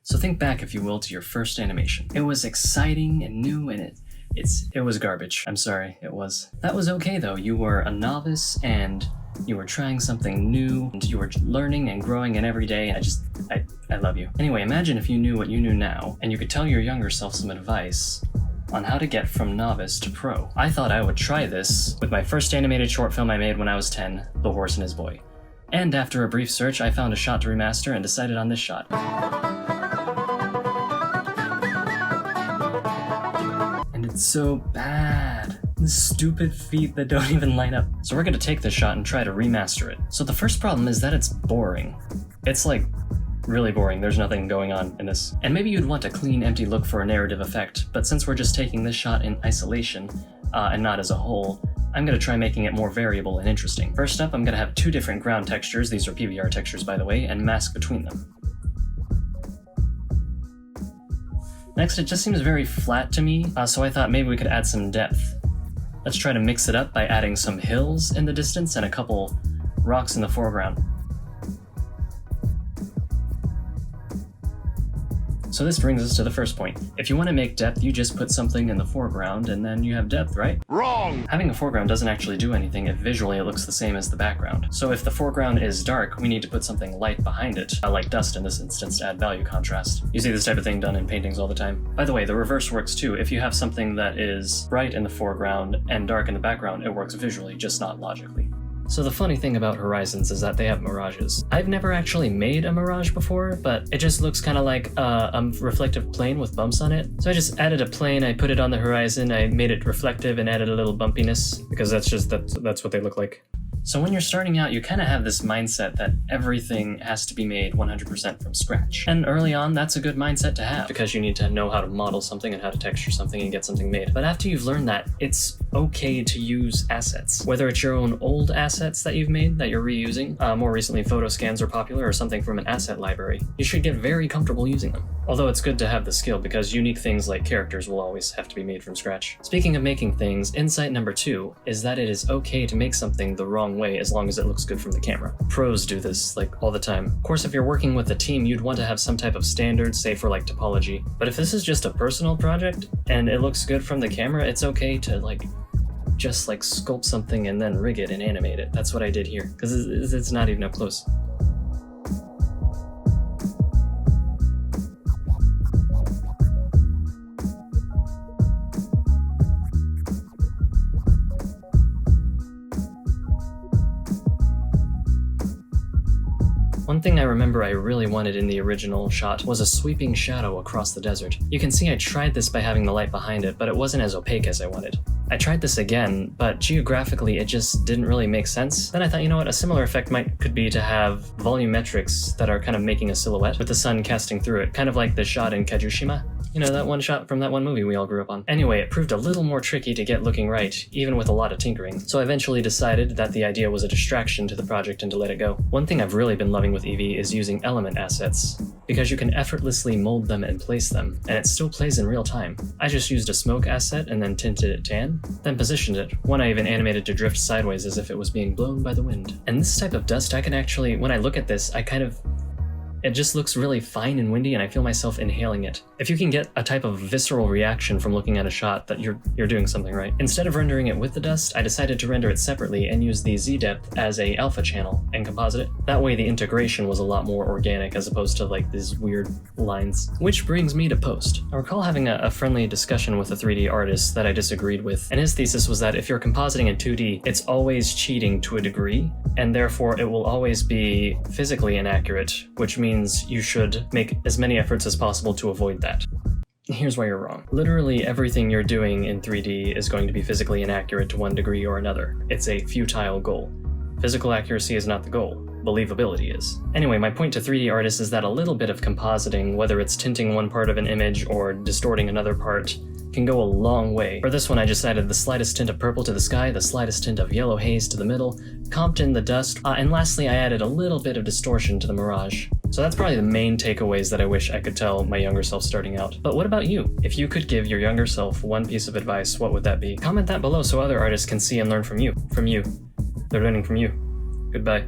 So think back, if you will, to your first animation. It was exciting and new, and it was garbage. I'm sorry, it was. That was okay though. You were a novice and you were trying something new, and you were learning and growing, and every day I love you. Anyway, imagine if you knew what you knew now, and you could tell your younger self some advice on how to get from novice to pro. I thought I would try this with my first animated short film I made when I was 10, The Horse and His Boy. And after a brief search, I found a shot to remaster and decided on this shot. And it's so bad. The stupid feet that don't even line up. So we're gonna take this shot and try to remaster it. So the first problem is that it's boring. It's like really boring. There's nothing going on in this. And maybe you'd want a clean, empty look for a narrative effect, but since we're just taking this shot in isolation and not as a whole, I'm gonna try making it more variable and interesting. First up, I'm gonna have 2 different ground textures, these are PBR textures by the way, and mask between them. Next, it just seems very flat to me, so I thought maybe we could add some depth. Let's try to mix it up by adding some hills in the distance and a couple rocks in the foreground. So this brings us to the first point. If you want to make depth, you just put something in the foreground and then you have depth, right? Wrong! Having a foreground doesn't actually do anything if visually it looks the same as the background. So if the foreground is dark, we need to put something light behind it, like dust in this instance to add value contrast. You see this type of thing done in paintings all the time. By the way, the reverse works too. If you have something that is bright in the foreground and dark in the background, it works visually, just not logically. So the funny thing about Horizons is that they have mirages. I've never actually made a mirage before, but it just looks kind of like a reflective plane with bumps on it. So I just added a plane, I put it on the horizon, I made it reflective and added a little bumpiness, because that's what they look like. So when you're starting out, you kind of have this mindset that everything has to be made 100% from scratch. And early on, that's a good mindset to have, because you need to know how to model something and how to texture something and get something made. But after you've learned that, it's okay to use assets. Whether it's your own old assets that you've made that you're reusing, more recently photo scans are popular, or something from an asset library, you should get very comfortable using them. Although it's good to have the skill, because unique things like characters will always have to be made from scratch. Speaking of making things, insight number 2 is that it is okay to make something the wrong way as long as it looks good from the camera. Pros do this like all the time. Of course, if you're working with a team, you'd want to have some type of standard, say for like topology. But if this is just a personal project and it looks good from the camera, it's okay to just sculpt something and then rig it and animate it. That's what I did here, because it's not even up close. One thing I remember I really wanted in the original shot was a sweeping shadow across the desert. You can see I tried this by having the light behind it, but it wasn't as opaque as I wanted. I tried this again, but geographically it just didn't really make sense. Then I thought, you know what, a similar effect could be to have volumetrics that are kind of making a silhouette with the sun casting through it, kind of like the shot in Kajushima. You know, that one shot from that one movie we all grew up on. Anyway, it proved a little more tricky to get looking right, even with a lot of tinkering. So I eventually decided that the idea was a distraction to the project and to let it go. One thing I've really been loving with Eevee is using element assets, because you can effortlessly mold them and place them, and it still plays in real time. I just used a smoke asset and then tinted it tan, then positioned it. One I even animated to drift sideways as if it was being blown by the wind. And this type of dust, I can actually, when I look at this, it just looks really fine and windy, and I feel myself inhaling it. If you can get a type of visceral reaction from looking at a shot, that you're doing something right. Instead of rendering it with the dust, I decided to render it separately and use the Z-depth as a alpha channel and composite it. That way the integration was a lot more organic as opposed to these weird lines. Which brings me to post. I recall having a friendly discussion with a 3D artist that I disagreed with, and his thesis was that if you're compositing in 2D, it's always cheating to a degree, and therefore it will always be physically inaccurate, which means you should make as many efforts as possible to avoid that. Here's why you're wrong. Literally everything you're doing in 3D is going to be physically inaccurate to one degree or another. It's a futile goal. Physical accuracy is not the goal. Believability is. Anyway, my point to 3D artists is that a little bit of compositing, whether it's tinting one part of an image or distorting another part, can go a long way. For this one, I just added the slightest tint of purple to the sky, the slightest tint of yellow haze to the middle, comped in the dust, and lastly I added a little bit of distortion to the Mirage. So that's probably the main takeaways that I wish I could tell my younger self starting out. But what about you? If you could give your younger self one piece of advice, what would that be? Comment that below so other artists can see and learn from you. They're learning from you. Goodbye.